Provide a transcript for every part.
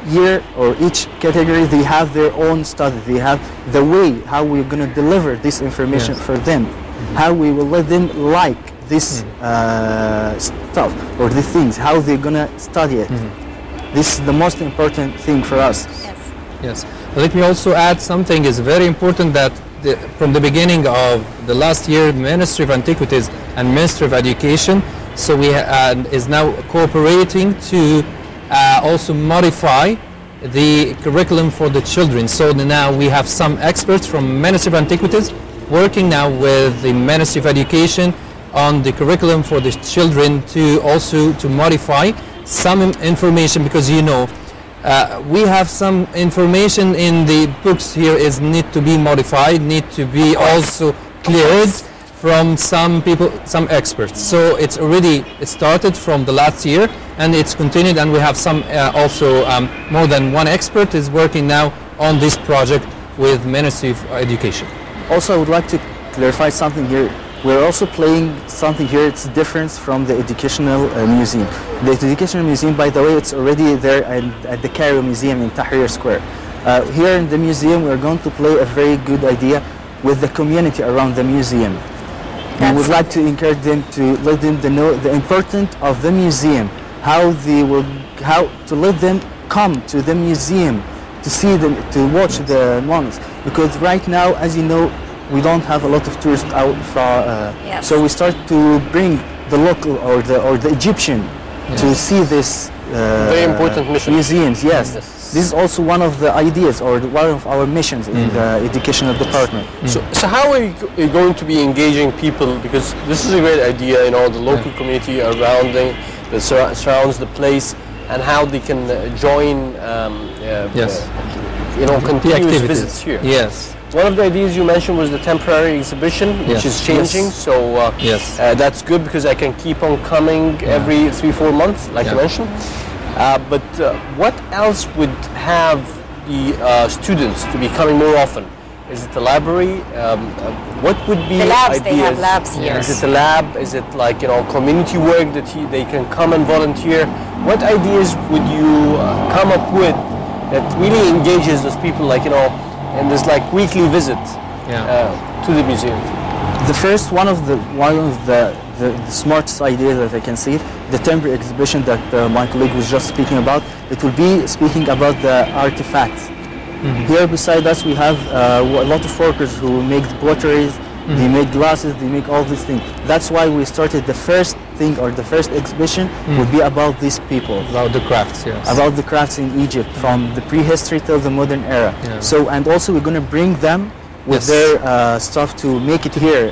year or each category, they have their own study. They have the way how we're going to deliver this information for them, how we will let them like this stuff or the things, how they're going to study it. This is the most important thing for us. Yes. Let me also add something is very important that from the beginning of the last year, Ministry of Antiquities and Ministry of Education, so we is now cooperating to also modify the curriculum for the children. So now we have some experts from Ministry of Antiquities working now with the Ministry of Education on the curriculum for the children to also to modify some information, because you know we have some information in the books here is need to be modified, need to be also cleared from some people, some experts. So it's already started from the last year and it's continued, and we have some also more than one expert is working now on this project with Ministry of Education. Also, I would like to clarify something here. We're also playing something here. It's different from the Educational Museum. The Educational Museum, by the way, it's already there at the Cairo Museum in Tahrir Square. Here in the museum, we're going to play a very good idea with the community around the museum. We would like to encourage them to let them know the importance of the museum, how to let them come to the museum to see them, to watch the monuments. Because right now, as you know, we don't have a lot of tourists out from, so we start to bring the local or the Egyptian to see this very important mission. Museums. Yes. This is also one of the ideas or one of our missions in the educational department. So how are you going to be engaging people? Because this is a great idea, you know, the local community around that surrounds the place, and how they can join, you know, continuous visits here. Yes. One of the ideas you mentioned was the temporary exhibition, which is changing. So that's good, because I can keep on coming every 3-4 months, like you mentioned. But what else would have the students to be coming more often? Is it the library? What would be the labs? ideas? They have labs here. Is it a lab? Is it like, you know, community work that they can come and volunteer? What ideas would you come up with that really engages those people, like, you know, in this like weekly visit to the museum? The first one of the smartest ideas that I can see, the temporary exhibition that my colleague was just speaking about, it will be speaking about the artifacts. Here beside us we have a lot of workers who make potteries, they make glasses, they make all these things. That's why we started the first thing, or the first exhibition would be about these people. About the crafts, yes. About the crafts in Egypt, from the prehistory till the modern era. So, and also we're going to bring them with their stuff to make it here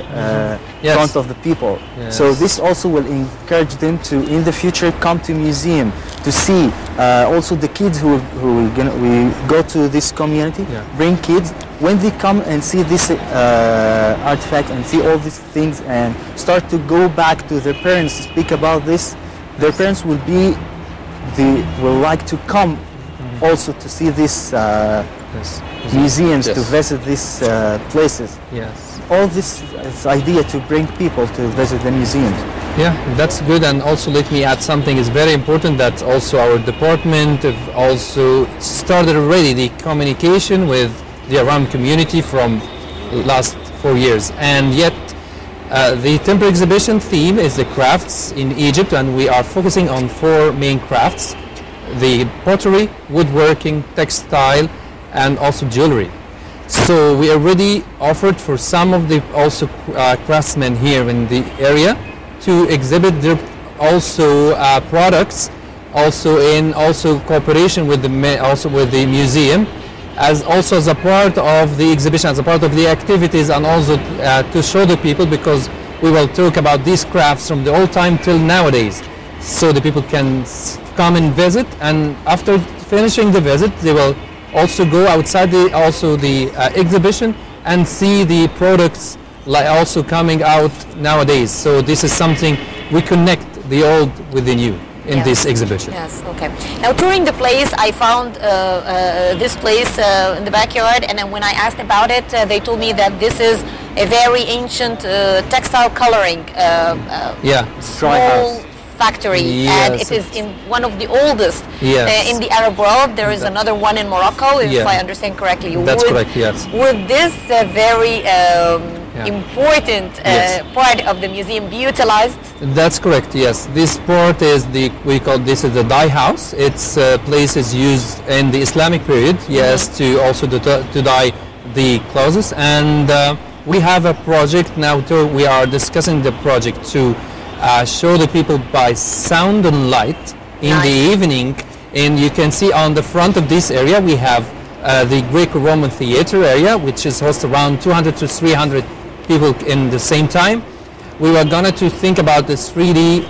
in front of the people. So this also will encourage them to, in the future, come to museum to see. Also the kids who we go to this community, bring kids. When they come and see this artifact and see all these things and start to go back to their parents to speak about this, their parents will like to come also to see this museums, to visit these places. Yes. All this idea to bring people to visit the museums. Yeah, that's good. And also let me add something is very important, that also our department have also started already the communication with the Aram community from last 4 years. And yet the temporary exhibition theme is the crafts in Egypt, and we are focusing on 4 main crafts: the pottery, woodworking, textile, and also jewelry. So we already offered for some of the also craftsmen here in the area to exhibit their also products, also in cooperation with the museum, as a part of the exhibition, as a part of the activities, and also to show the people, because we will talk about these crafts from the old time till nowadays, so the people can come and visit, and after finishing the visit they will also go outside the exhibition and see the products like also coming out nowadays. So this is something we connect the old with the new in this exhibition. Yes, okay. Now, touring the place, I found this place in the backyard, and then when I asked about it, they told me that this is a very ancient textile coloring, small factory, Yes, and it is in one of the oldest in the Arab world. There is another one in Morocco, if I understand correctly. That's correct, yes. Would this very important part of the museum be utilized? That's correct, yes. This part is we call this the dye house. Its place is used in the Islamic period, yes, to also to dye the clothes. And we have a project now, we are discussing the project to show the people by sound and light in the evening. And you can see on the front of this area we have the Greco-Roman theater area, which is host around 200 to 300 people in the same time. We were gonna to think about the 3D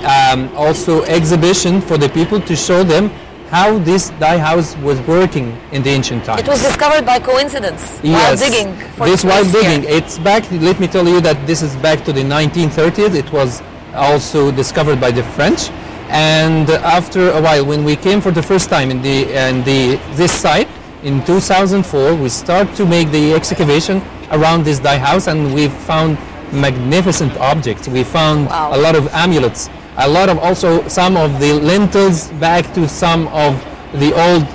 also exhibition for the people to show them how this dye house was working in the ancient times. It was discovered by coincidence, yes. while digging. This while digging, it's back, let me tell you that this is back to the 1930s. It was also discovered by the French. And after a while, when we came for the first time in this site, in 2004, we start to make the excavation around this dye house, and we found magnificent objects. We found a lot of amulets, a lot of also some of the lintels back to some of the old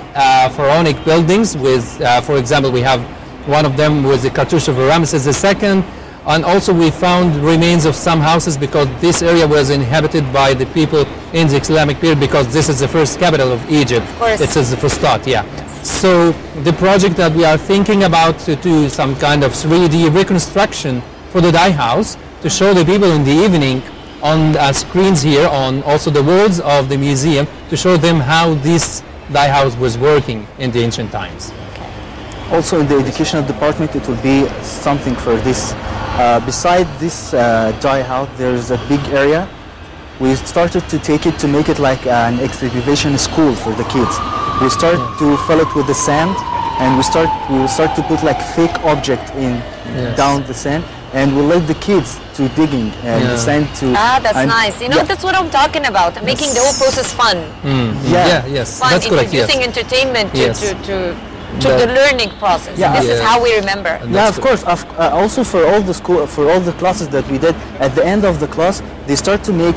pharaonic buildings with, for example, we have one of them was the cartouche of Ramesses II, and also we found remains of some houses because this area was inhabited by the people in the Islamic period because this is the first capital of Egypt. Of course. It is the first thought, yeah. So the project that we are thinking about to do some kind of 3D reconstruction for the dye house to show the people in the evening on screens here on also the walls of the museum to show them how this dye house was working in the ancient times. Also in the educational department it will be something for this. Beside this dye house there is a big area. We started to take it to make it like an excavation school for the kids. We start to fill it with the sand, and we will start to put like fake object in down the sand, and we'll let the kids to digging and the sand to. That's nice. You know, that's what I'm talking about. Making the whole process fun. Yes, fun, that's correct. Introducing entertainment to the learning process. This is how we remember. Yeah, of course. Also for all the classes that we did, at the end of the class, they start to make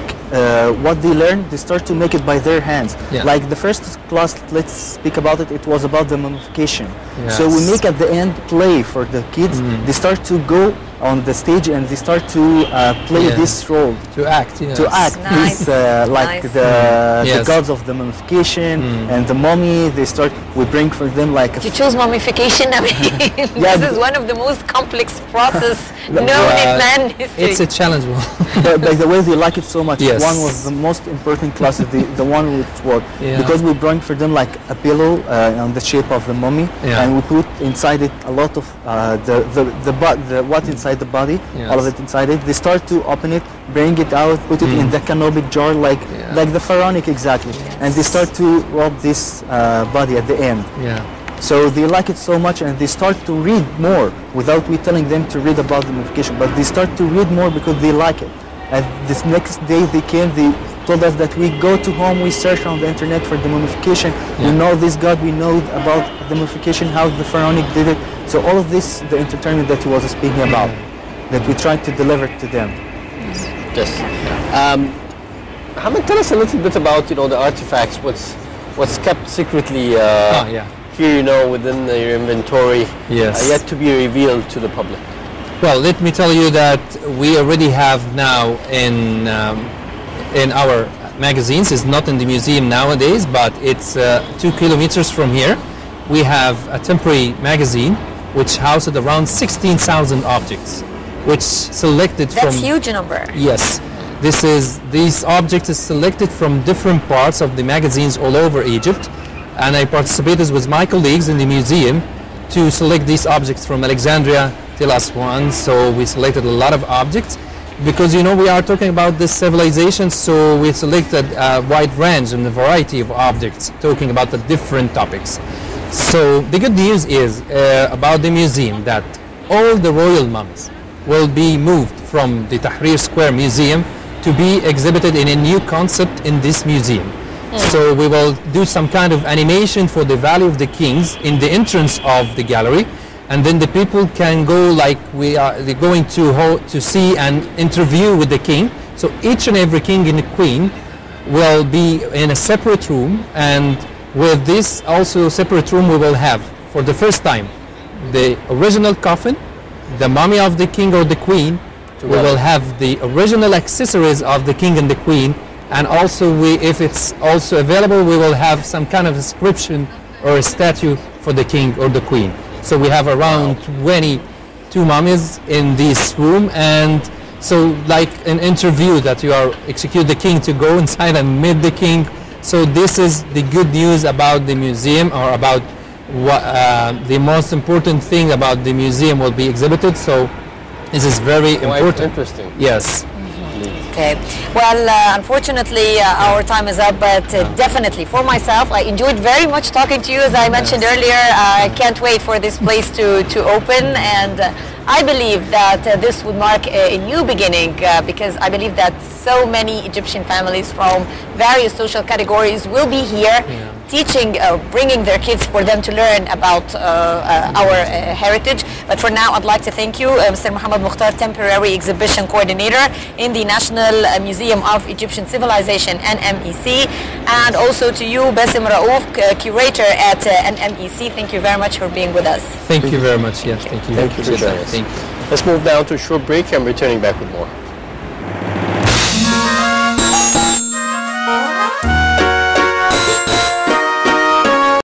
what they learned. They start to make it by their hands. Like the first class, let's speak about it. It was about the mummification. So we make at the end play for the kids. They start to go on the stage and they start to play this role. To act. To act. Nice. This, like the gods of the mummification and the mummy. We bring for them like. You chose mummification. I mean, this is one of the most complex process known in man history. It's a challenge. By the way, they like it so much. Yes. One was the most important class, the one with what? Because we bring for them like a pillow on the shape of the mummy, and we put inside it a lot of what inside the body, all of it inside it. They start to open it, bring it out, put it in the canopic jar like the pharaonic exactly, and they start to rub this body at the end. So they like it so much, and they start to read more without we telling them to read about the mummification, but they start to read more because they like it. And this next day they came, they told us that we go to home, we search on the internet for the mummification, we know this god, we know about the mummification, how the pharaonic did it. So all of this, the entertainment that he was speaking about, that we tried to deliver to them. Yes. Mohamed, tell us a little bit about the artifacts, what's kept secretly here, within your inventory, yet to be revealed to the public. Well, let me tell you that we already have now in our magazines. It's not in the museum nowadays, but it's 2 kilometers from here. We have a temporary magazine which houses around 16,000 objects, which selected from. That's huge number. Yes, these objects is selected from different parts of the magazines all over Egypt, and I participated with my colleagues in the museum to select these objects from Alexandria till Aswan. So we selected a lot of objects because we are talking about this civilization, so we selected a wide range and a variety of objects talking about the different topics. So the good news is about the museum that all the royal mummies will be moved from the Tahrir Square Museum to be exhibited in a new concept in this museum. So we will do some kind of animation for the Valley of the Kings in the entrance of the gallery, and then the people can go like they're going to see an interview with the king. So each and every king and queen will be in a separate room, and with this also separate room we will have, for the first time, the original coffin, the mummy of the king or the queen. We will have the original accessories of the king and the queen, and also if it's also available, we will have some kind of inscription or a statue for the king or the queen. So we have around 22 mummies in this room, and so like an interview that you are execute the king to go inside and meet the king. So this is the good news about the museum, or about what the most important thing about the museum will be exhibited. So this is very important. Interesting. Yes. Okay. Well, unfortunately, our time is up, but definitely for myself, I enjoyed very much talking to you. As I mentioned earlier, I can't wait for this place to open, and I believe that this would mark a new beginning, because I believe that so many Egyptian families from various social categories will be here teaching, bringing their kids for them to learn about our heritage. But for now, I'd like to thank you, Mr. Mohamed Mokhtar, Temporary Exhibition Coordinator in the National Museum of Egyptian Civilization, NMEC, and also to you, Bassem Raouf, Curator at NMEC. Thank you very much for being with us. Thank you very much. Yes, thank you. Thank you for joining us. Let's move now to a short break and returning back with more.